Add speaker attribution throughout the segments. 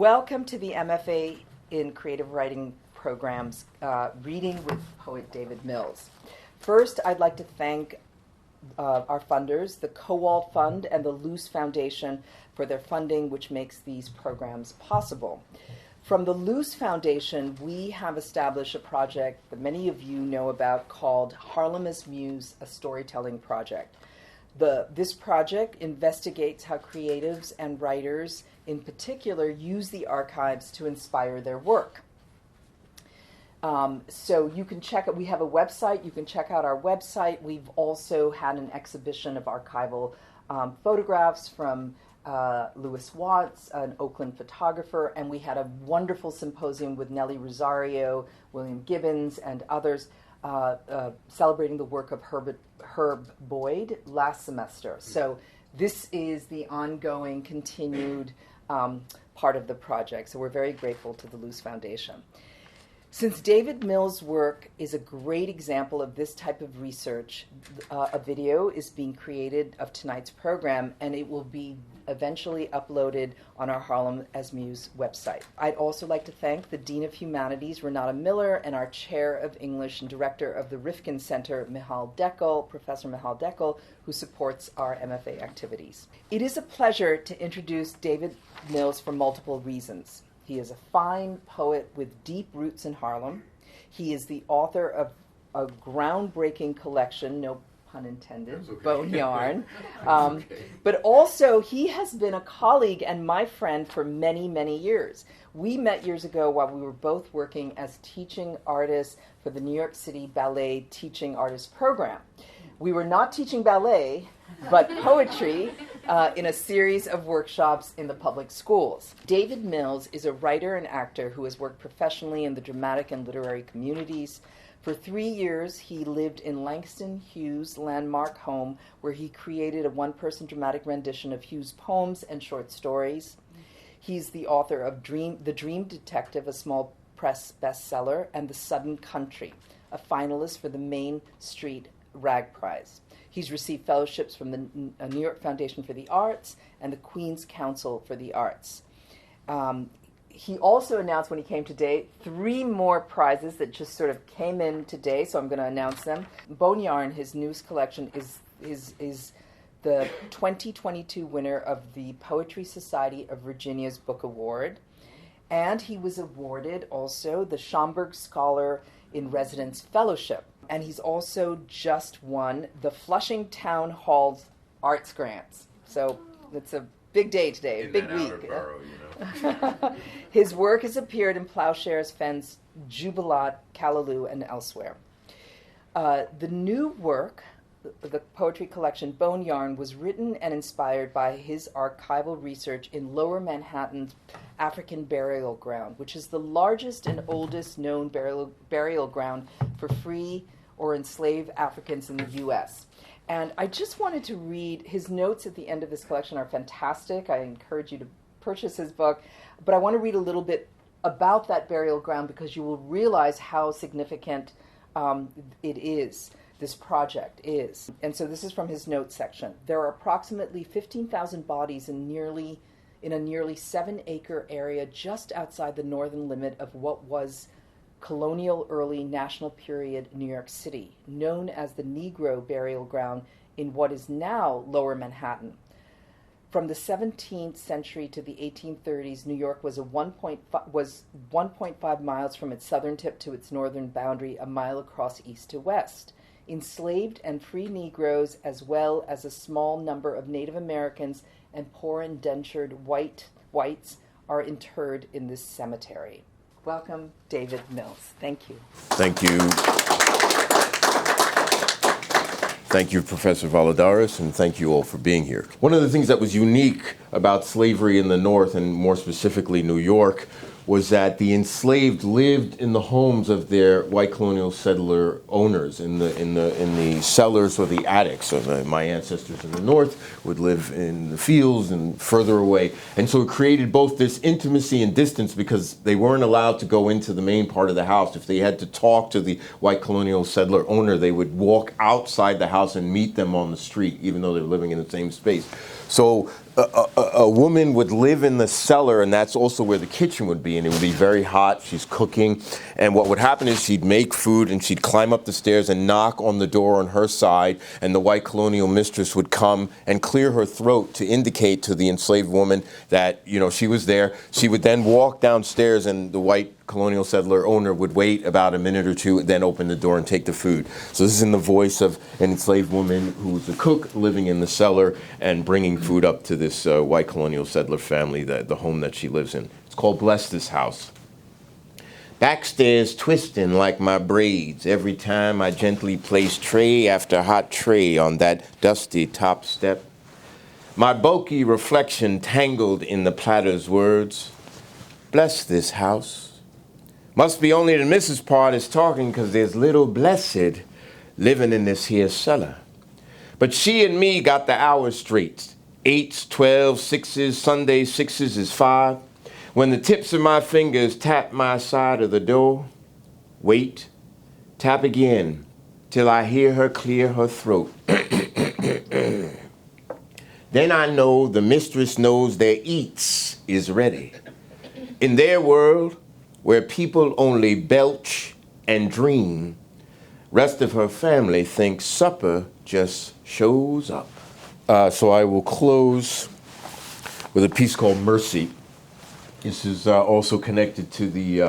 Speaker 1: Welcome to the MFA in Creative Writing program's Reading with Poet David Mills. First, I'd like to thank our funders, the Kowal Fund and the Luce Foundation, for their funding, which makes these programs possible. From the Luce Foundation, we have established a project that many of you know about called Harlem as Muse, a storytelling project. This project investigates how creatives and writers in particular use the archives to inspire their work. So you can check it. We have a website. You can check out our website. We've also had an exhibition of archival photographs from Louis Watts, an Oakland photographer, and we had a wonderful symposium with Nellie Rosario, William Gibbons, and others celebrating the work of Herb Boyd last semester. So this is the ongoing, continued part of the project. So we're very grateful to the Luce Foundation. Since David Mills' work is a great example of this type of research, a video is being created of tonight's program, and it will be eventually uploaded on our Harlem as Muse website. I'd also like to thank the Dean of Humanities, Renata Miller, and our Chair of English and Director of the Rifkin Center, Professor Michal Deckel, who supports our MFA activities. It is a pleasure to introduce David Mills for multiple reasons. He is a fine poet with deep roots in Harlem. He is the author of a groundbreaking collection, no pun intended, okay. Bone Yarn. Okay. But also, he has been a colleague and my friend for many, many years. We met years ago while we were both working as teaching artists for the New York City Ballet Teaching Artists Program. We were not teaching ballet, but poetry in a series of workshops in the public schools. David Mills is a writer and actor who has worked professionally in the dramatic and literary communities. For 3 years, he lived in Langston Hughes' landmark home, where he created a one-person dramatic rendition of Hughes' poems and short stories. He's the author of The Dream Detective, a small press bestseller, and The Sudden Country, a finalist for the Main Street Rag Prize. He's received fellowships from the New York Foundation for the Arts and the Queen's Council for the Arts. He also announced when he came today 3 more prizes that just sort of came in today, so I'm going to announce them. Bone Yarn, his newest collection, is the 2022 winner of the Poetry Society of Virginia's Book Award. And he was awarded also the Schomburg Scholar in Residence Fellowship. And he's also just won the Flushing Town Hall's Arts Grants. So it's a big day today, a big week.
Speaker 2: Borough, you know.
Speaker 1: His work has appeared in Plowshares, Fens, Jubilat, Callaloo, and elsewhere. The new work, the poetry collection Bone Yarn, was written and inspired by his archival research in Lower Manhattan's African Burial Ground, which is the largest and oldest known burial ground for free or enslaved Africans in the U.S. And I just wanted to read his notes at the end of this collection are fantastic. I encourage you to purchase his book. But I want to read a little bit about that burial ground because you will realize how significant it is, this project is. And so this is from his notes section. There are approximately 15,000 bodies in a nearly 7-acre area just outside the northern limit of what was colonial early national period New York City, known as the Negro Burial Ground in what is now Lower Manhattan. From the 17th century to the 1830s, New York was 1.5 miles from its southern tip to its northern boundary, a mile across east to west. Enslaved and free Negroes, as well as a small number of Native Americans and poor indentured whites, are interred in this cemetery. Welcome, David Mills. Thank you.
Speaker 2: Thank you. Thank you, Professor Valladares, and thank you all for being here. One of the things that was unique about slavery in the North, and more specifically New York, was that the enslaved lived in the homes of their white colonial settler owners, in the cellars or the attics. So my ancestors in the North would live in the fields and further away. And so it created both this intimacy and distance because they weren't allowed to go into the main part of the house. If they had to talk to the white colonial settler owner, they would walk outside the house and meet them on the street, even though they were living in the same space. So a woman would live in the cellar, and that's also where the kitchen would be, and it would be very hot. She's cooking, and what would happen is she'd make food, and she'd climb up the stairs and knock on the door on her side, and the white colonial mistress would come and clear her throat to indicate to the enslaved woman that, you know, she was there. She would then walk downstairs, and the white colonial settler owner would wait about a minute or two, then open the door and take the food. So this is in the voice of an enslaved woman who was a cook living in the cellar and bringing food up to this white colonial settler family, the home that she lives in. It's called Bless This House. Backstairs twisting like my braids every time I gently place tray after hot tray on that dusty top step. My bulky reflection tangled in the platter's words. Bless this house. Must be only the missus part is talking, 'cause there's little blessed living in this here cellar. But she and me got the hours straight. 8s, 12s, 6s, Sunday 6s is 5. When the tips of my fingers tap my side of the door, wait, tap again, till I hear her clear her throat. Then I know the mistress knows their eats is ready. In their world, where people only belch and dream, rest of her family thinks supper just shows up. So I will close with a piece called Mercy. This is also connected to the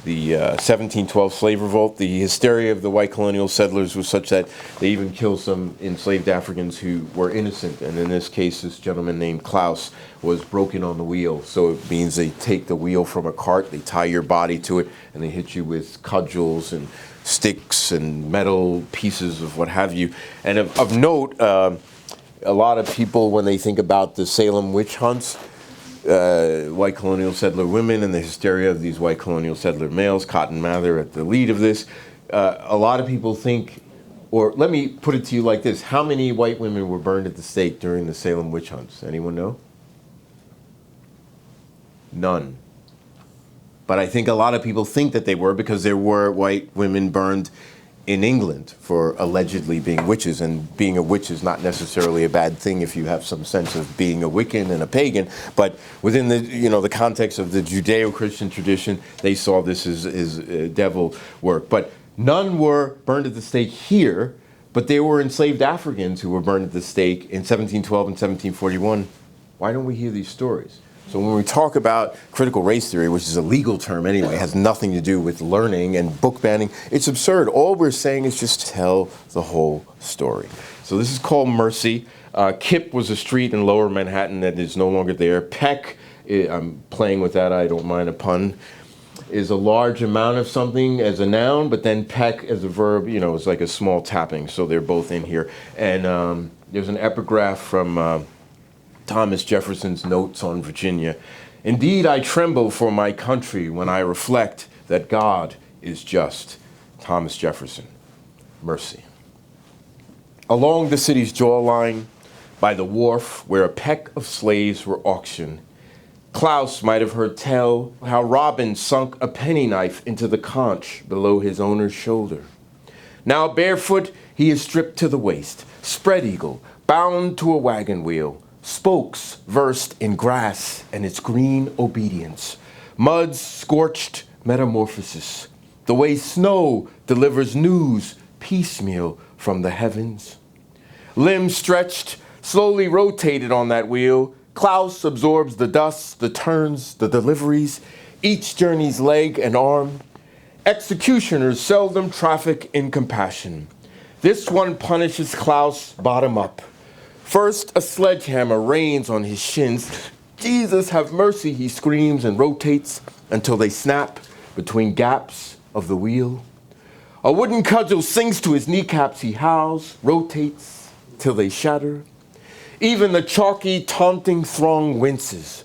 Speaker 2: 1712 slave revolt. The hysteria of the white colonial settlers was such that they even killed some enslaved Africans who were innocent. And in this case, this gentleman named Klaus was broken on the wheel. So it means they take the wheel from a cart, they tie your body to it, and they hit you with cudgels and sticks and metal pieces of what have you. And of note, a lot of people, when they think about the Salem witch hunts, white colonial settler women and the hysteria of these white colonial settler males, Cotton Mather at the lead of this, a lot of people think, or let me put it to you like this, how many white women were burned at the stake during the Salem witch hunts? Anyone know? None. But I think a lot of people think that they were because there were white women burned in England for allegedly being witches, and being a witch is not necessarily a bad thing if you have some sense of being a Wiccan and a pagan, but within the, you know, the context of the Judeo-Christian tradition, they saw this as devil work. But none were burned at the stake here, but there were enslaved Africans who were burned at the stake in 1712 and 1741. Why don't we hear these stories? So when we talk about critical race theory, which is a legal term anyway, has nothing to do with learning and book banning, it's absurd. All we're saying is just tell the whole story. So this is called Mercy. Kip was a street in lower Manhattan that is no longer there. Peck, I'm playing with that, I don't mind a pun, is a large amount of something as a noun, but then peck as a verb, you know, is like a small tapping. So they're both in here. And there's an epigraph from Thomas Jefferson's Notes on Virginia. Indeed, I tremble for my country when I reflect that God is just. Thomas Jefferson. Mercy. Along the city's jawline, by the wharf where a peck of slaves were auctioned, Klaus might have heard tell how Robin sunk a penny knife into the conch below his owner's shoulder. Now barefoot, he is stripped to the waist, spread eagle, bound to a wagon wheel, spokes versed in grass and its green obedience, mud's scorched metamorphosis, the way snow delivers news piecemeal from the heavens. Limbs stretched, slowly rotated on that wheel, Klaus absorbs the dust, the turns, the deliveries, each journey's leg and arm. Executioners seldom traffic in compassion. This one punishes Klaus bottom up. First, a sledgehammer rains on his shins. Jesus, have mercy, he screams and rotates until they snap between gaps of the wheel. A wooden cudgel sinks to his kneecaps. He howls, rotates till they shatter. Even the chalky, taunting throng winces.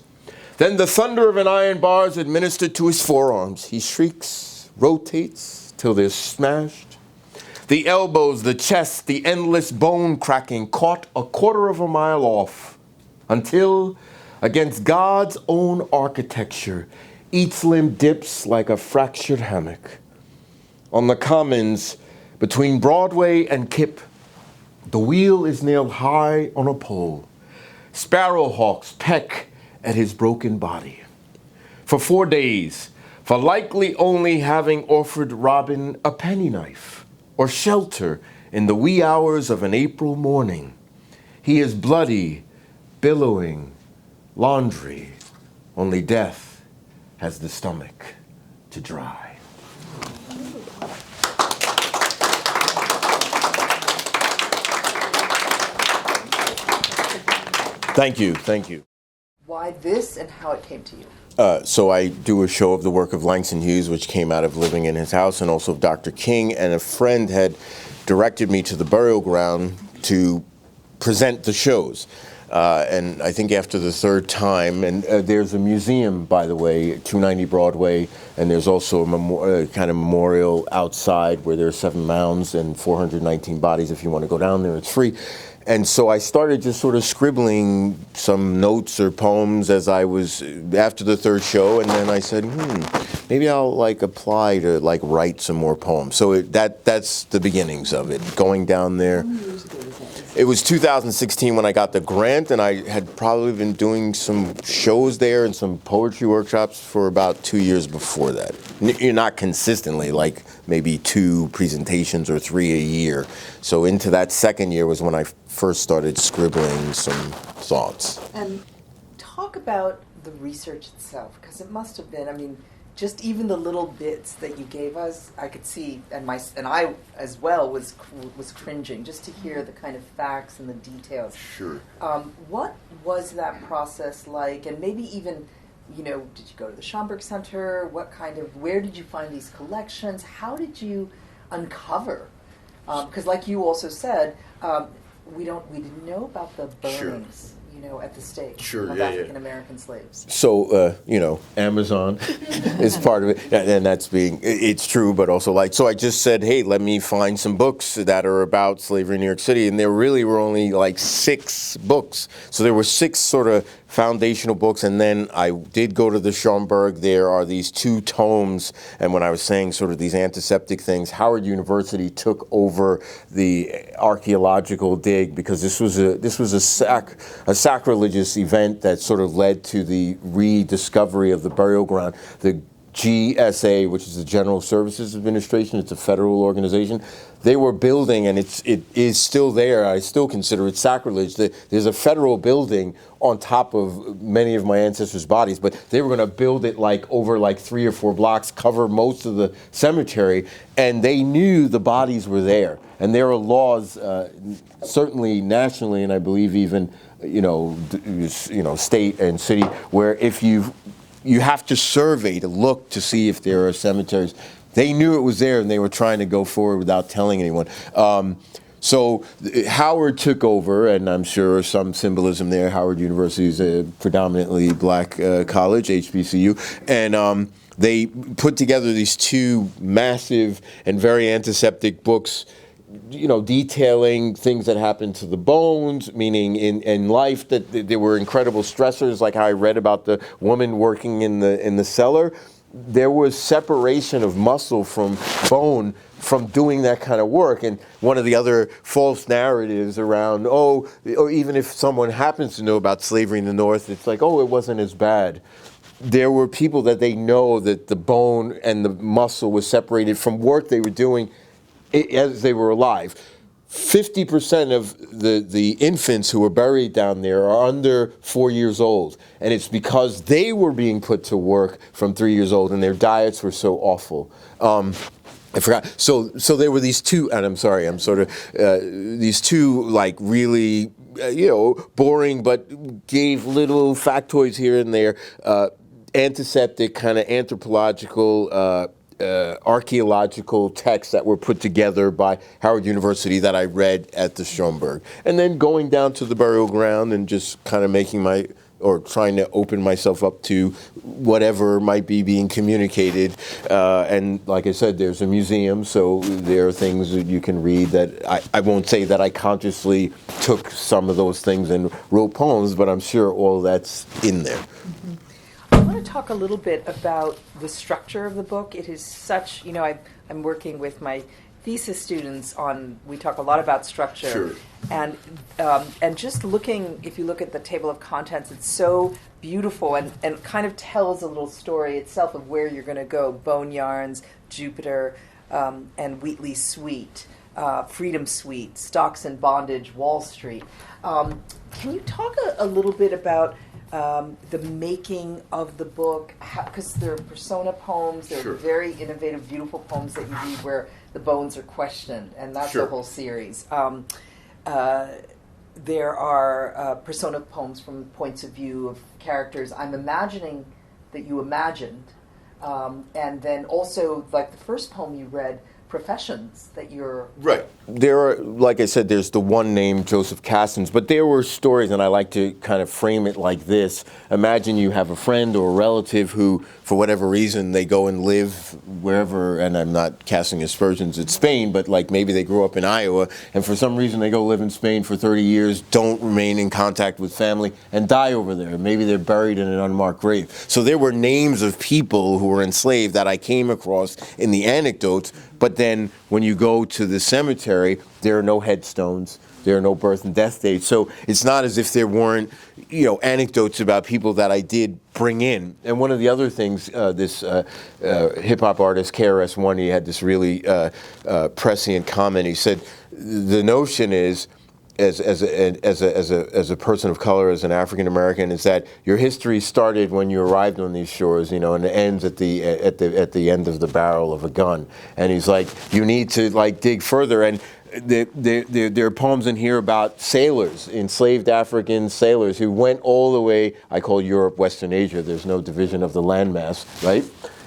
Speaker 2: Then the thunder of an iron bar is administered to his forearms. He shrieks, rotates till they're smashed. The elbows, the chest, the endless bone cracking caught a quarter of a mile off until, against God's own architecture, each limb dips like a fractured hammock. On the commons between Broadway and Kip, the wheel is nailed high on a pole. sparrowhawks peck at his broken body. For 4 days, for likely only having offered Robin a penny knife or shelter in the wee hours of an April morning, he is bloody, billowing, laundry, only death has the stomach to dry. Thank you, thank you.
Speaker 1: Why this and how it came to you?
Speaker 2: So I do a show of the work of Langston Hughes, which came out of living in his house, and also of Dr. King, and a friend had directed me to the burial ground to present the shows. And I think after the third time, and there's a museum, by the way, 290 Broadway, and there's also a kind of memorial outside where there are 7 mounds and 419 bodies. If you want to go down there, it's free. And so I started just sort of scribbling some notes or poems as I was after the third show, and then I said, maybe I'll like apply to like write some more poems. So that's the beginnings of it, going down there.
Speaker 1: How many years ago was that?
Speaker 2: It was 2016 when I got the grant, and I had probably been doing some shows there and some poetry workshops for about 2 years before that. You're not consistently, like maybe 2 presentations or 3 a year. So into that second year was when I first started scribbling some thoughts.
Speaker 1: And talk about the research itself, because it must have been, I mean, just even the little bits that you gave us, I could see, and I as well was cringing just to hear the kind of facts and the details.
Speaker 2: Sure.
Speaker 1: What was that process like? And maybe even, did you go to the Schomburg Center? Where did you find these collections? How did you uncover? Because like you also said, we didn't know about the burnings. At the stake of African American slaves.
Speaker 2: So, Amazon is part of it, and it's true, but also so I just said, hey, let me find some books that are about slavery in New York City, and there really were only like 6 books. So there were 6 sort of foundational books, and then I did go to the Schomburg. There are these 2 tomes, and when I was saying sort of these antiseptic things, Howard University took over the archaeological dig because this was a sacrilegious event that sort of led to the rediscovery of the burial ground. The GSA, which is the General Services Administration, it's a federal organization. They were building, and it is still there. I still consider it sacrilege. There's a federal building on top of many of my ancestors' bodies, but they were going to build it over 3 or 4 blocks, cover most of the cemetery, and they knew the bodies were there. And there are laws, certainly nationally, and I believe even state and city, where if you have to survey to look to see if there are cemeteries. They knew it was there, and they were trying to go forward without telling anyone. So Howard took over, and I'm sure some symbolism there. Howard University is a predominantly black college, HBCU, and they put together these 2 massive and very antiseptic books, detailing things that happened to the bones, meaning in life that there were incredible stressors, like how I read about the woman working in the cellar. There was separation of muscle from bone from doing that kind of work. And one of the other false narratives around, or even if someone happens to know about slavery in the North, it's like, it wasn't as bad. There were people that they know that the bone and the muscle was separated from work they were doing as they were alive. 50% of the infants who were buried down there are under 4 years old. And it's because they were being put to work from 3 years old, and their diets were so awful. I forgot. So there were these 2, and I'm sorry, these 2 really, boring, but gave little factoids here and there, antiseptic kind of anthropological archaeological texts that were put together by Howard University that I read at the Schomburg. And then going down to the burial ground and just kind of trying to open myself up to whatever might be being communicated. And like I said, there's a museum, so there are things that you can read that I won't say that I consciously took some of those things and wrote poems, but I'm sure all that's in there.
Speaker 1: Mm-hmm. I want to talk a little bit about the structure of the book. It is such, I'm working with my thesis students on. We talk a lot about structure,
Speaker 2: Sure.
Speaker 1: And just looking, if you look at the table of contents, it's so beautiful and kind of tells a little story itself of where you're going to go. Bone Yarns, Jupiter, and Wheatley Suite, Freedom Suite, Stocks and Bondage, Wall Street. Can you talk a little bit about the making of the book? Because there are persona poems, there
Speaker 2: Sure.
Speaker 1: are very innovative, beautiful poems that you read where the bones are questioned, and that's
Speaker 2: Sure.
Speaker 1: a whole series. There are persona poems from points of view of characters I'm imagining that you imagined. And then also, like the first poem you read, professions that you're...
Speaker 2: Right. There are, like I said, there's the one name, Joseph Castens, but there were stories, and I like to kind of frame it like this. Imagine you have a friend or a relative who, for whatever reason, they go and live wherever, and I'm not casting aspersions at Spain, but like maybe they grew up in Iowa, and for some reason they go live in Spain for 30 years, don't remain in contact with family, and die over there. Maybe they're buried in an unmarked grave. So there were names of people who were enslaved that I came across in the anecdotes, but then when you go to the cemetery, there are no headstones, there are no birth and death dates. So it's not as if there weren't, anecdotes about people that I did bring in. And one of the other things, this hip hop artist KRS-One, he had this really prescient comment. He said, the notion is, as a person of color, as an African American, is that your history started when you arrived on these shores, and it ends at the end of the barrel of a gun. And he's like, you need to dig further. And there are poems in here about sailors, enslaved African sailors who went all the way, I call Europe Western Asia, there's no division of the landmass, right?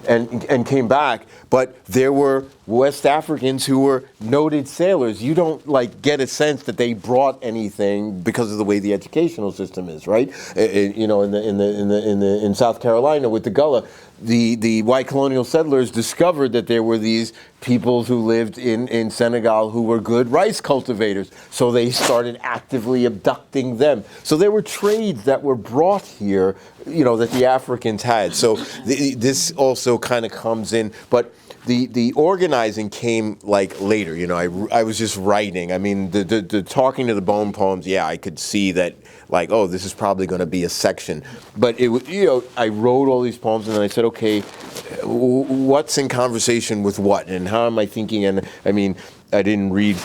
Speaker 2: And came back, but there were West Africans who were noted sailors. You don't get a sense that they brought anything because of the way the educational system is, right? In South Carolina with the Gullah, the white colonial settlers discovered that there were these peoples who lived in Senegal who were good rice cultivators. So they started actively abducting them. So there were trades that were brought here, that the Africans had. So this also kind of comes in, but the organizing came later. I was just writing. I mean, the talking to the bone poems. Yeah, I could see that. This is probably going to be a section. But I wrote all these poems, and then I said, okay, what's in conversation with what, and how am I thinking? And I mean, I didn't read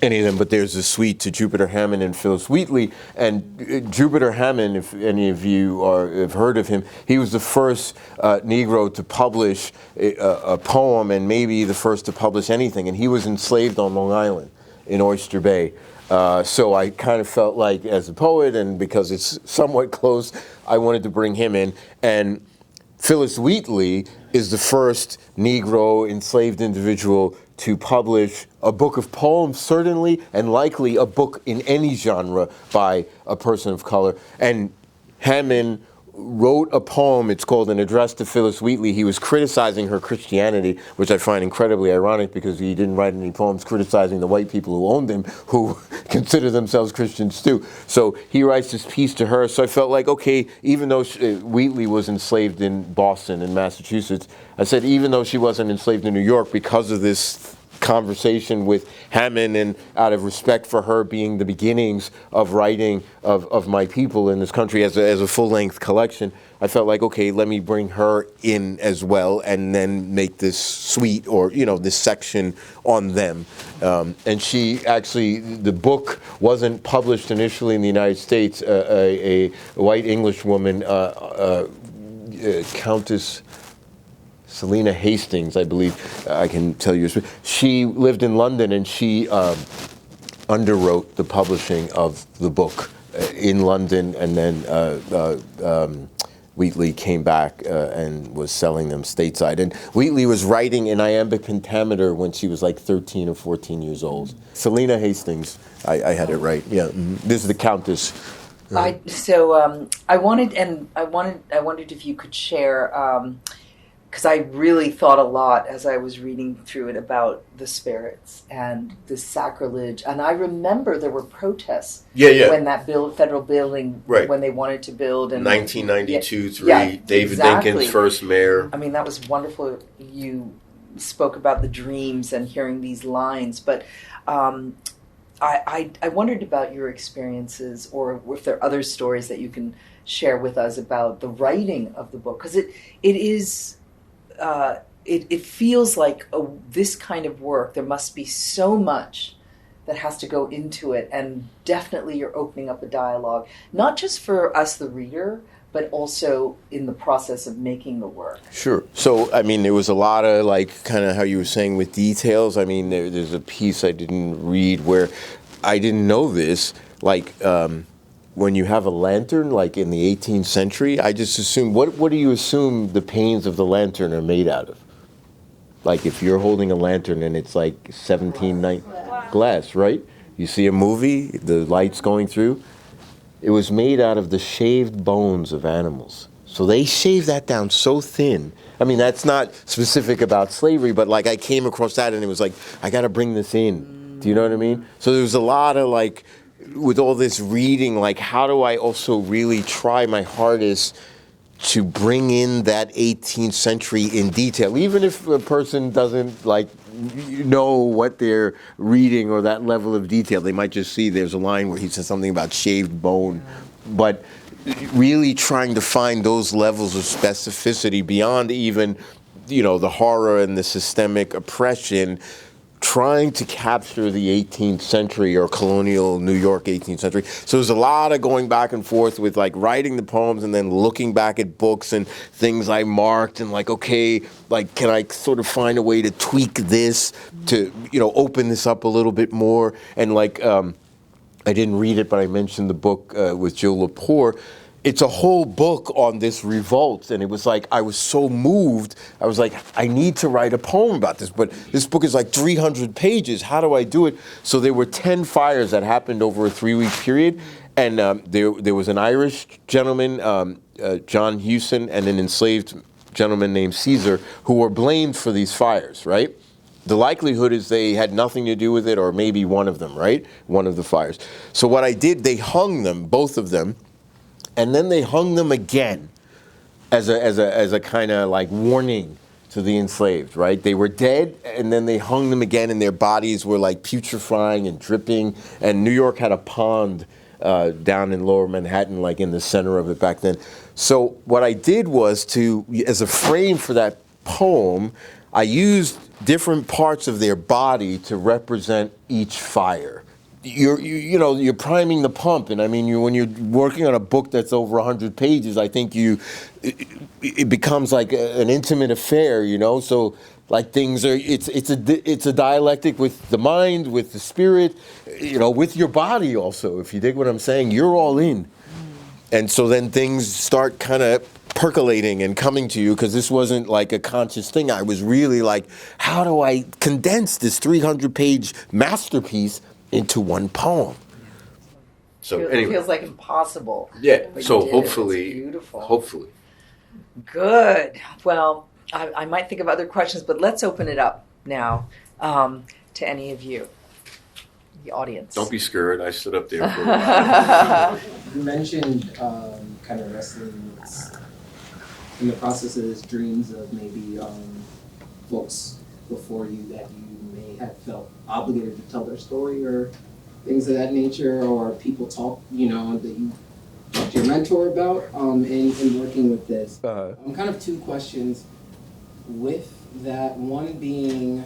Speaker 2: any of them, but there's a suite to Jupiter Hammond and Phyllis Wheatley. And Jupiter Hammond, if any of you have heard of him, he was the first Negro to publish a poem, and maybe the first to publish anything. And he was enslaved on Long Island in Oyster Bay. So I kind of felt like, as a poet, and because it's somewhat close, I wanted to bring him in. And Phyllis Wheatley is the first Negro enslaved individual to publish a book of poems, certainly, and likely a book in any genre by a person of color. And Hammond wrote a poem, it's called An Address to Phyllis Wheatley. He was criticizing her Christianity, which I find incredibly ironic because he didn't write any poems criticizing the white people who owned him, who consider themselves Christians too. So he writes this piece to her. So I felt like, okay, even though Wheatley was enslaved in Boston and Massachusetts, I said, even though she wasn't enslaved in New York, because of this conversation with Hammond, and out of respect for her being the beginnings of writing of my people in this country as a full-length collection, I felt like, okay, let me bring her in as well, and then make this suite, or this section on them. And she actually, the book wasn't published initially in the United States. A white English woman, Countess Selina Hastings, I believe, I can tell you. She lived in London, and she underwrote the publishing of the book in London, and then Wheatley came back and was selling them stateside. And Wheatley was writing in iambic pentameter when she was 13 or 14 years old. Selina Hastings, I had it right. Yeah, this is the Countess.
Speaker 1: I wondered if you could share. Because I really thought a lot as I was reading through it about the spirits and the sacrilege. And I remember there were protests when that federal building, when they wanted to build. In
Speaker 2: 1992, David
Speaker 1: exactly.
Speaker 2: Dinkins, first mayor.
Speaker 1: I mean, that was wonderful. You spoke about the dreams and hearing these lines, but I wondered about your experiences, or if there are other stories that you can share with us about the writing of the book, because it is it feels like this kind of work. There must be so much that has to go into it, and definitely you're opening up a dialogue, not just for us, the reader, but also in the process of making the work.
Speaker 2: Sure. So, I mean, there was a lot of, like, kind of how you were saying with details. I mean, there's a piece I didn't read where I didn't know this, like, when you have a lantern, like in the 18th century, I just assume, what do you assume the panes of the lantern are made out of? Like, if you're holding a lantern and it's like 1790 glass, right? You see a movie, the light's going through. It was made out of the shaved bones of animals. So they shaved that down so thin. I mean, that's not specific about slavery, but like I came across that and it was like, I got to bring this in. Do you know what I mean? So there was a lot of like, with all this reading, like how do I also really try my hardest to bring in that 18th century in detail, even if a person doesn't like know what they're reading or that level of detail. They might just see there's a line where he says something about shaved bone, but really trying to find those levels of specificity beyond even, the horror and the systemic oppression, trying to capture the 18th century or colonial New York 18th century. So there's a lot of going back and forth with like writing the poems and then looking back at books and things I marked and like, okay, like can I sort of find a way to tweak this to, open this up a little bit more? And like, I didn't read it, but I mentioned the book with Jill Lepore. It's a whole book on this revolt, and it was like, I was so moved, I was like, I need to write a poem about this, but this book is like 300 pages, how do I do it? So there were 10 fires that happened over a 3-week period, and there was an Irish gentleman, John Hewson, and an enslaved gentleman named Caesar, who were blamed for these fires, right? The likelihood is they had nothing to do with it, or maybe one of them, right? One of the fires. So what I did, they hung them, both of them, and then they hung them again as a kind of like warning to the enslaved, right? They were dead, and then they hung them again, and their bodies were like putrefying and dripping. And New York had a pond down in Lower Manhattan, like in the center of it back then. So what I did was as a frame for that poem, I used different parts of their body to represent each fire. You're priming the pump, and I mean, when you're working on a book that's over 100 pages, I think it becomes like an intimate affair, So like things are, it's a dialectic with the mind, with the spirit, with your body also. If you dig what I'm saying, you're all in, and so then things start kind of percolating and coming to you, because this wasn't like a conscious thing. I was really like, how do I condense this 300-page masterpiece into one poem? So
Speaker 1: It
Speaker 2: anyway,
Speaker 1: feels like impossible.
Speaker 2: yeah.
Speaker 1: But
Speaker 2: So
Speaker 1: you did it.
Speaker 2: hopefully,
Speaker 1: It's beautiful.
Speaker 2: hopefully.
Speaker 1: Good. Well, I might think of other questions, but let's open it up now to any of you, the audience.
Speaker 2: Don't be scared. I stood up there for a while.
Speaker 3: You mentioned kind of wrestling in the process of this, dreams of maybe folks before you that you may have felt obligated to tell their story or things of that nature, or people talk, that you talked to your mentor about in working with this. Kind of two questions with that. One being,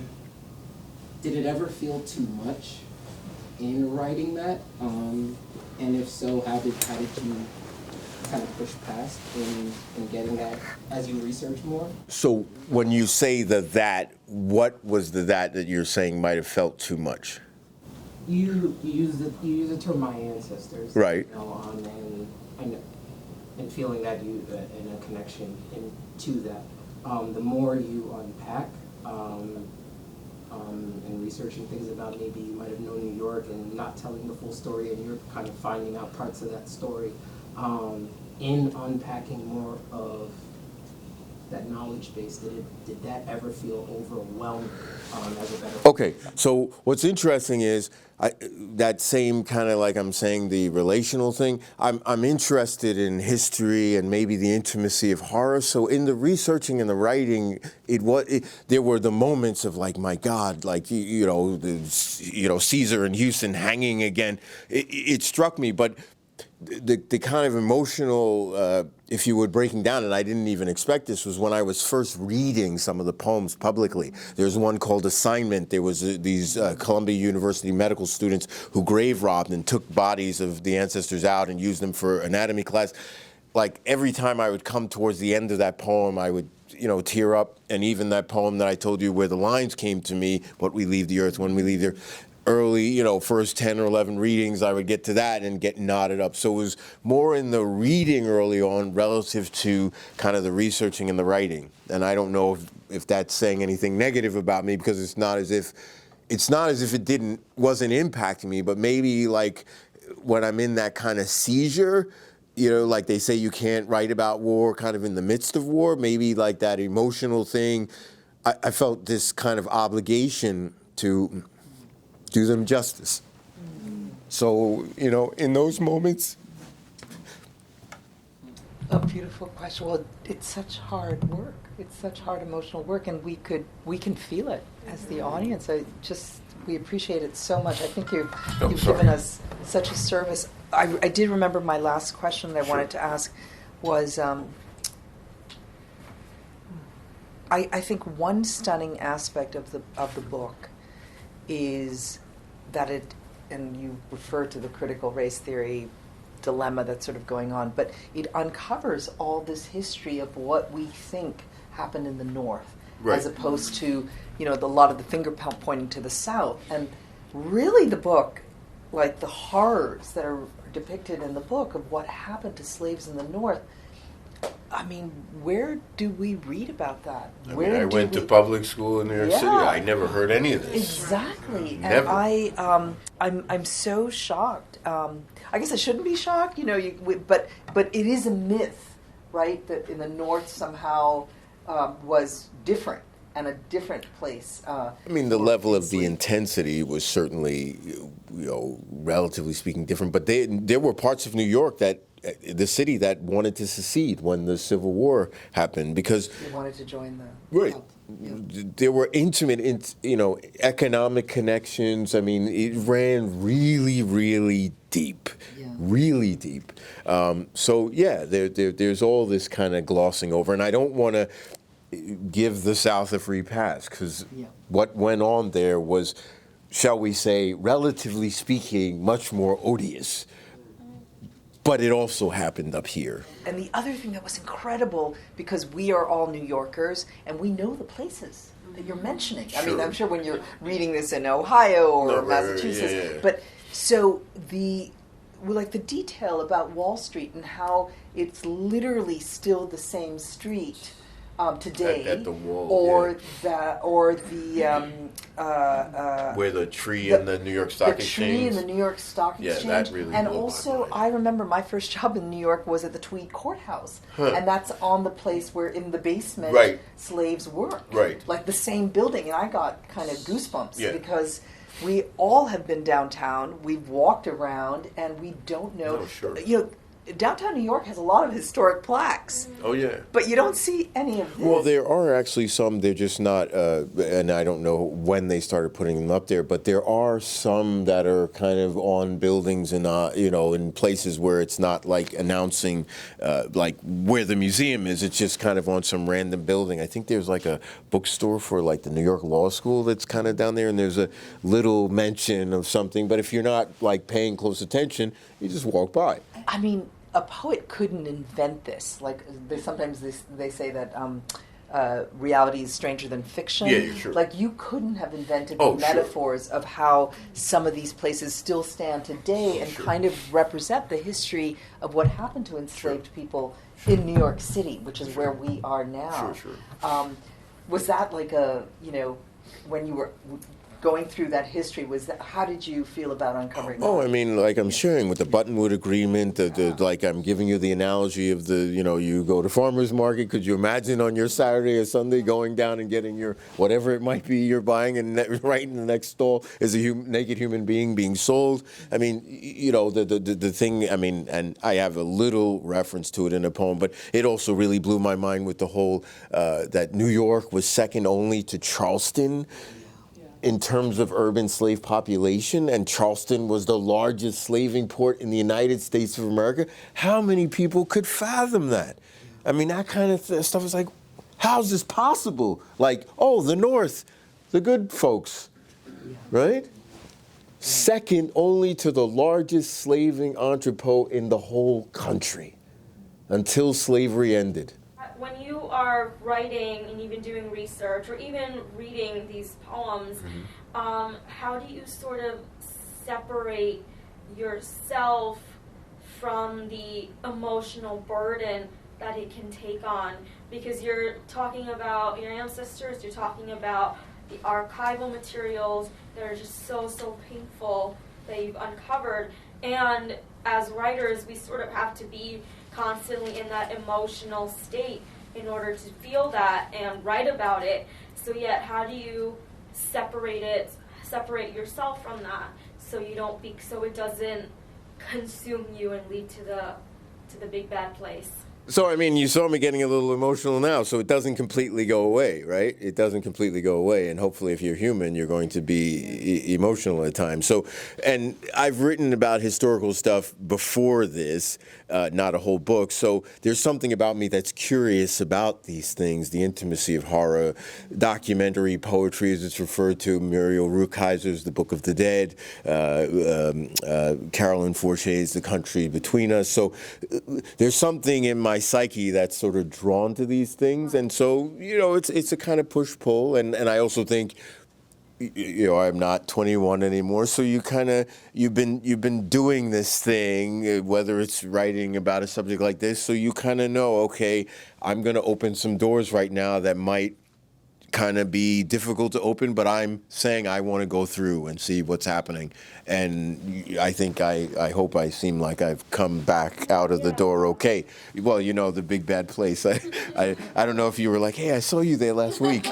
Speaker 3: did it ever feel too much in writing that? And if so, how did you kind of push past in getting that as you research more?
Speaker 2: So when you say that, what was that you're saying might have felt too much?
Speaker 3: You use the term "my ancestors,"
Speaker 2: Right?
Speaker 3: And feeling that you in a connection to that. The more you unpack and researching things about, maybe you might have known New York and not telling the full story, and you're kind of finding out parts of that story. In unpacking more of that knowledge base, did that ever feel overwhelming as a better?
Speaker 2: Okay, so what's interesting is that same kind of, like I'm saying, the relational thing. I'm interested in history and maybe the intimacy of horror. So in the researching and the writing, there were the moments of like, my God, like Caesar and Houston hanging again. It struck me, but the kind of emotional, if you would, breaking down, and I didn't even expect this, was when I was first reading some of the poems publicly. There's one called Assignment. There was these Columbia University medical students who grave robbed and took bodies of the ancestors out and used them for anatomy class. Like every time I would come towards the end of that poem, I would tear up. And even that poem that I told you where the lines came to me, what we leave the earth, when we leave the earth, early, first 10 or 11 readings, I would get to that and get knotted up. So it was more in the reading early on relative to kind of the researching and the writing. And I don't know if that's saying anything negative about me, because it's not as if it wasn't impacting me, but maybe like when I'm in that kind of seizure, like they say you can't write about war kind of in the midst of war, maybe like that emotional thing, I felt this kind of obligation to do them justice. So, in those moments.
Speaker 1: A beautiful question. Well, it's such hard work. It's such hard emotional work, and we can feel it as the audience. We appreciate it so much. I think you've given us such a service. I did remember my last question that I wanted to ask was, I think one stunning aspect of the book is that and you refer to the critical race theory dilemma that's sort of going on, but it uncovers all this history of what we think happened in the North,
Speaker 2: right,
Speaker 1: as opposed to, a lot of the finger pointing to the South. And really the book, like the horrors that are depicted in the book of what happened to slaves in the North, I mean, where do we read about that?
Speaker 2: I went to public school in New York City. I never heard any of this.
Speaker 1: Exactly.
Speaker 2: Never.
Speaker 1: And I'm so shocked. I guess I shouldn't be shocked, but it is a myth, right? That in the North somehow was different and a different place.
Speaker 2: The level of the intensity was certainly, relatively speaking, different. But there were parts of New York the city that wanted to secede when the Civil War happened, because
Speaker 1: they wanted to join the
Speaker 2: right.
Speaker 1: club. Yeah.
Speaker 2: There were intimate, economic connections. It ran really, really deep, really deep. There's all this kind of glossing over, and I don't want to give the South a free pass, because what went on there was, shall we say, relatively speaking, much more odious. But it also happened up here.
Speaker 1: And the other thing that was incredible, because we are all New Yorkers and we know the places that you're mentioning.
Speaker 2: Sure.
Speaker 1: I'm sure when you're reading this in Ohio or Massachusetts, but so the detail about Wall Street and how it's literally still the same street today,
Speaker 2: at the wall,
Speaker 1: or
Speaker 2: where the tree in the New York Stock Exchange.
Speaker 1: The tree in the New York Stock Exchange.
Speaker 2: Yeah, that really.
Speaker 1: And also, I remember my first job in New York was at the Tweed Courthouse, and that's on the place where in the basement slaves worked.
Speaker 2: Right.
Speaker 1: Like the same building, and I got kind of goosebumps because we all have been downtown. We've walked around, and we don't know.
Speaker 2: No, sure.
Speaker 1: Downtown New York has a lot of historic plaques.
Speaker 2: Oh, yeah.
Speaker 1: But you don't see any of this.
Speaker 2: Well, there are actually some, they're just not, and I don't know when they started putting them up there, but there are some that are kind of on buildings and, in places where it's not like announcing, like where the museum is. It's just kind of on some random building. I think there's like a bookstore for like the New York Law School that's kind of down there, and there's a little mention of something. But if you're not like paying close attention, you just walk by.
Speaker 1: A poet couldn't invent this. Like sometimes they say that reality is stranger than fiction.
Speaker 2: Yeah, sure.
Speaker 1: Like you couldn't have invented the metaphors of how some of these places still stand today and kind of represent the history of what happened to enslaved people in New York City, which is where we are now.
Speaker 2: Sure.
Speaker 1: Was that like when you were going through that history, how did you feel about uncovering
Speaker 2: Oh,
Speaker 1: that?
Speaker 2: I mean, like I'm sharing with the Buttonwood Agreement, like I'm giving you the analogy of you go to farmer's market. Could you imagine on your Saturday or Sunday going down and getting your, whatever it might be you're buying, and right in the next stall is a naked human being being sold? I mean, the thing, I mean, and I have a little reference to it in a poem, but it also really blew my mind with the whole, that New York was second only to Charleston in terms of urban slave population, and Charleston was the largest slaving port in the United States of America. How many people could fathom that? I mean, that kind of stuff is like, how's this possible? Like, oh, the North, the good folks, right? Second only to the largest slaving entrepot in the whole country until slavery ended.
Speaker 4: When you are writing and even doing research or even reading these poems, how do you sort of separate yourself from the emotional burden that it can take on? Because you're talking about your ancestors, you're talking about the archival materials that are just so painful that you've uncovered. And as writers, we sort of have to be constantly in that emotional state in order to feel that and write about it. So yet, how do you separate yourself from that, so it doesn't consume you and lead to the big bad place?
Speaker 2: So, I mean, you saw me getting a little emotional now, so it doesn't completely go away, right? It doesn't completely go away, and hopefully if you're human, you're going to be emotional at times. So, and I've written about historical stuff before this, not a whole book, so there's something about me that's curious about these things, the intimacy of horror, documentary poetry, as it's referred to, Muriel Rukeyser's The Book of the Dead, Carolyn Forche's The Country Between Us. So there's something in my psyche that's sort of drawn to these things, and so it's a kind of push-pull, and I also think I'm not 21 anymore, so you've been doing this thing, whether it's writing about a subject like this, so you kind of know, okay, I'm going to open some doors right now that might kind of be difficult to open, but I'm saying I want to go through and see what's happening. And I think I hope I seem like I've come back out of the door okay. Well, the big bad place. I don't know if you were like, hey, I saw you there last week.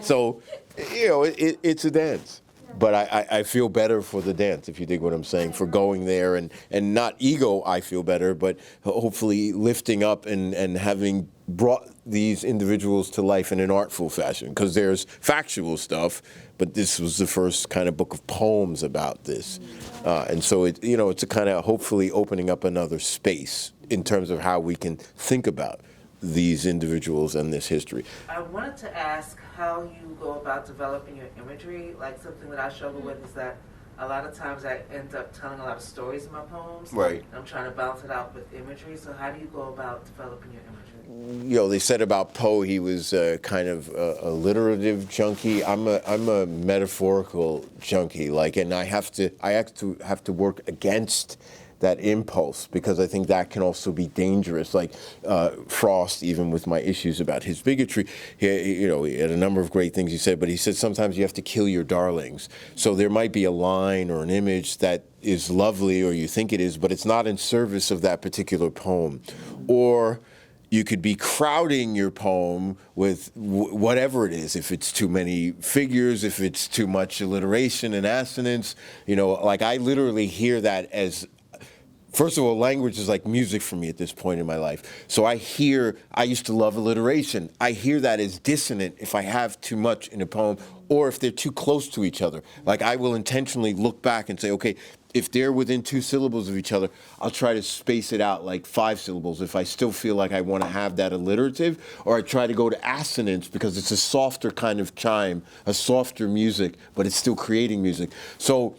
Speaker 2: So, it's a dance. But I feel better for the dance, if you dig what I'm saying, for going there and not ego, I feel better, but hopefully lifting up and having brought these individuals to life in an artful fashion, because there's factual stuff, but this was the first kind of book of poems about this. And so it's a kind of hopefully opening up another space in terms of how we can think about these individuals and this history.
Speaker 5: I wanted to ask how you go about developing your imagery. Like, something that I struggle with is that a lot of times I end up telling a lot of stories in my poems.
Speaker 2: Right.
Speaker 5: And I'm trying to balance it out with imagery. So how do you go about developing your imagery?
Speaker 2: They said about Poe he was kind of a alliterative junkie. I'm a metaphorical junkie. And I have to work against that impulse, because I think that can also be dangerous. Like Frost, even with my issues about his bigotry, he had a number of great things he said, but he said sometimes you have to kill your darlings. So there might be a line or an image that is lovely, or you think it is, but it's not in service of that particular poem. Or you could be crowding your poem with whatever it is, if it's too many figures, if it's too much alliteration and assonance. Like I literally hear that as, first of all, language is like music for me at this point in my life. So I used to love alliteration. I hear that as dissonant if I have too much in a poem, or if they're too close to each other. Like I will intentionally look back and say, okay, if they're within 2 syllables of each other, I'll try to space it out like 5 syllables if I still feel like I want to have that alliterative, or I try to go to assonance because it's a softer kind of chime, a softer music, but it's still creating music. So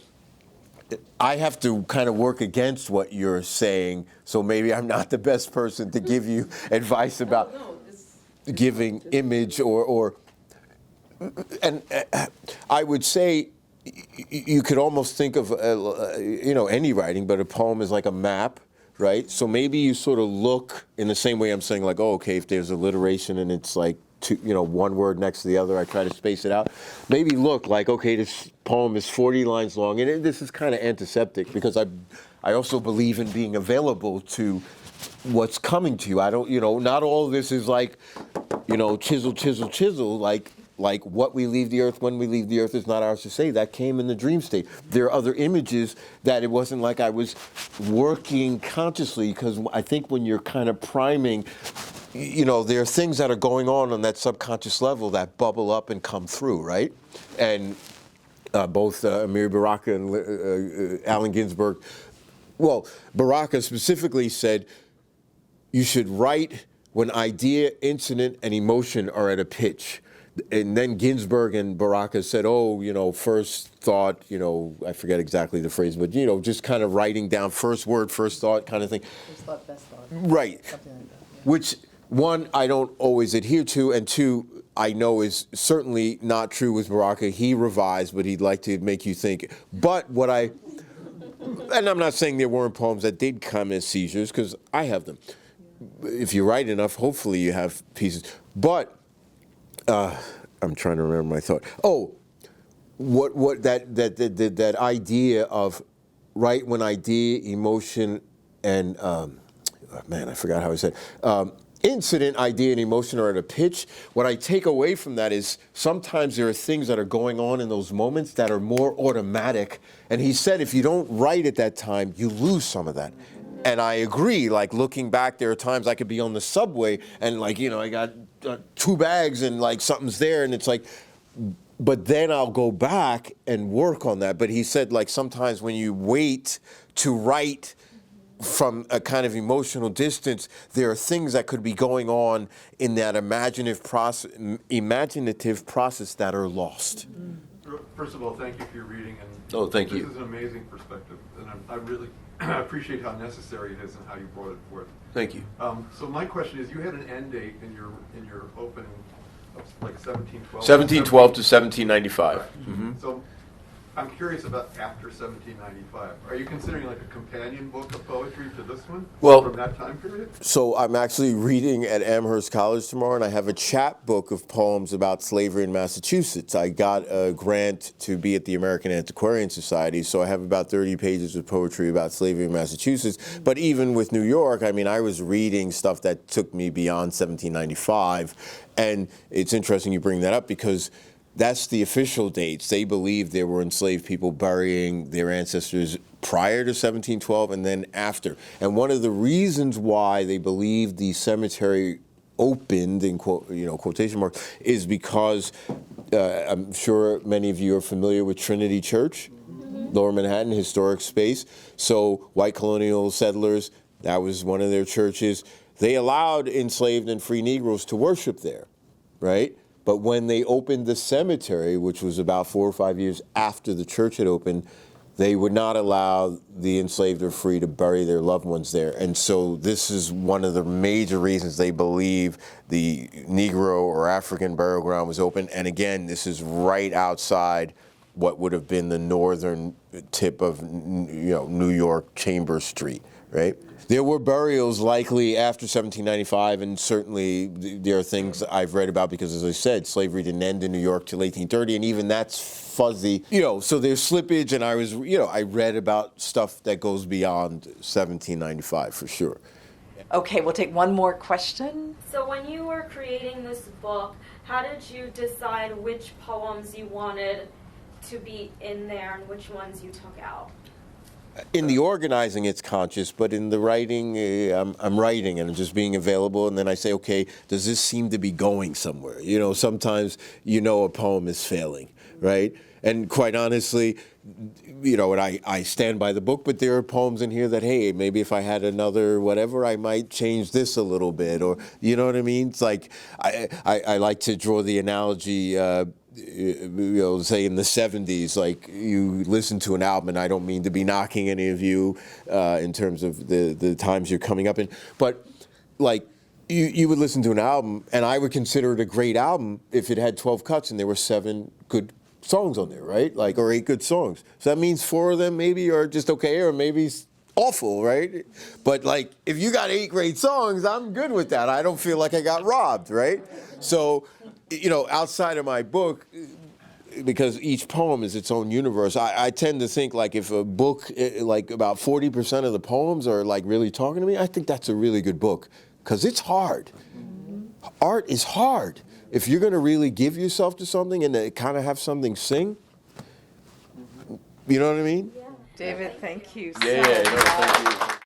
Speaker 2: I have to kind of work against what you're saying, so maybe I'm not the best person to give you advice about giving image and I would say you could almost think of any writing, but a poem is like a map, right? So maybe you sort of look in the same way I'm saying, like, oh, okay, if there's alliteration and it's like two, one word next to the other. I try to space it out. Maybe look like, okay, this poem is 40 lines long, and this is kind of antiseptic because I also believe in being available to what's coming to you. I don't, not all of this is like, chisel, chisel, chisel, like what we leave the earth, when we leave the earth is not ours to say. That came in the dream state. There are other images that it wasn't like I was working consciously, because I think when you're kind of priming, there are things that are going on that subconscious level that bubble up and come through, right? And both Amiri Baraka and Allen Ginsberg, well, Baraka specifically said, you should write when idea, incident, and emotion are at a pitch. And then Ginsberg and Baraka said, first thought, I forget exactly the phrase, but, just kind of writing down first word, first thought kind of thing.
Speaker 1: First thought, best thought.
Speaker 2: Right.
Speaker 1: Something like that. Yeah.
Speaker 2: Which, one, I don't always adhere to, and two, I know is certainly not true with Baraka. He revised, but he'd like to make you think. But and I'm not saying there weren't poems that did come as seizures, because I have them. If you write enough, hopefully you have pieces. But I'm trying to remember my thought. Oh, what that idea of right when idea, emotion, and I forgot how I said. Incident, idea, and emotion are at a pitch. What I take away from that is sometimes there are things that are going on in those moments that are more automatic. And he said if you don't write at that time, you lose some of that. And I agree, like looking back, there are times I could be on the subway and I got 2 bags and something's there and it's like, but then I'll go back and work on that. But he said sometimes when you wait to write from a kind of emotional distance, there are things that could be going on in that imaginative process that are lost.
Speaker 6: First of all, thank you for your reading.
Speaker 2: Oh, thank you.
Speaker 6: This is an amazing perspective, and I really appreciate how necessary it is and how you brought it forth.
Speaker 2: Thank you.
Speaker 6: So my question is, you had an end date in your opening of 1712.
Speaker 2: 1712 to 1795.
Speaker 6: Right.
Speaker 2: Mm-hmm.
Speaker 6: So I'm curious about after 1795. Are you considering a companion book of poetry to this one?
Speaker 2: Well,
Speaker 6: from that time period?
Speaker 2: So I'm actually reading at Amherst College tomorrow, and I have a chapbook of poems about slavery in Massachusetts. I got a grant to be at the American Antiquarian Society, so I have about 30 pages of poetry about slavery in Massachusetts. But even with New York, I was reading stuff that took me beyond 1795. And it's interesting you bring that up because that's the official dates. They believe there were enslaved people burying their ancestors prior to 1712 and then after. And one of the reasons why they believe the cemetery opened, in quotation marks, is because I'm sure many of you are familiar with Trinity Church, Lower Manhattan, historic space. So white colonial settlers, that was one of their churches. They allowed enslaved and free Negroes to worship there, right? But when they opened the cemetery, which was about 4 or 5 years after the church had opened, they would not allow the enslaved or free to bury their loved ones there. And so this is one of the major reasons they believe the Negro or African burial ground was open. And again, this is right outside what would have been the northern tip of New York, Chambers Street, right? There were burials likely after 1795, and certainly there are things I've read about because, as I said, slavery didn't end in New York till 1830, and even that's fuzzy. So there's slippage, and I read about stuff that goes beyond 1795 for sure.
Speaker 1: Okay, we'll take one more question.
Speaker 4: So when you were creating this book, how did you decide which poems you wanted to be in there and which ones you took out?
Speaker 2: In the organizing, it's conscious, but in the writing, I'm writing and I'm just being available, and then I say, okay, does this seem to be going somewhere? Sometimes a poem is failing, right? And quite honestly, and I stand by the book, but there are poems in here that, hey, maybe if I had another whatever, I might change this a little bit, or you know what I mean? It's like I like to draw the analogy. Say in the 70s, like you listen to an album, and I don't mean to be knocking any of you in terms of the times you're coming up in, but like you would listen to an album, and I would consider it a great album if it had 12 cuts and there were 7 good songs on there, right? Or 8 good songs. So that means 4 of them maybe are just okay, or maybe awful, right? But like, if you got 8 great songs, I'm good with that. I don't feel like I got robbed, right? So, you know, outside of my book, because each poem is its own universe, I tend to think like if a book, like about 40% of the poems are like really talking to me, I think that's a really good book, because it's hard. Art is hard. If you're going to really give yourself to something and kind of have something sing, you know what I mean?
Speaker 1: David, thank you.
Speaker 2: Yeah, no, thank you.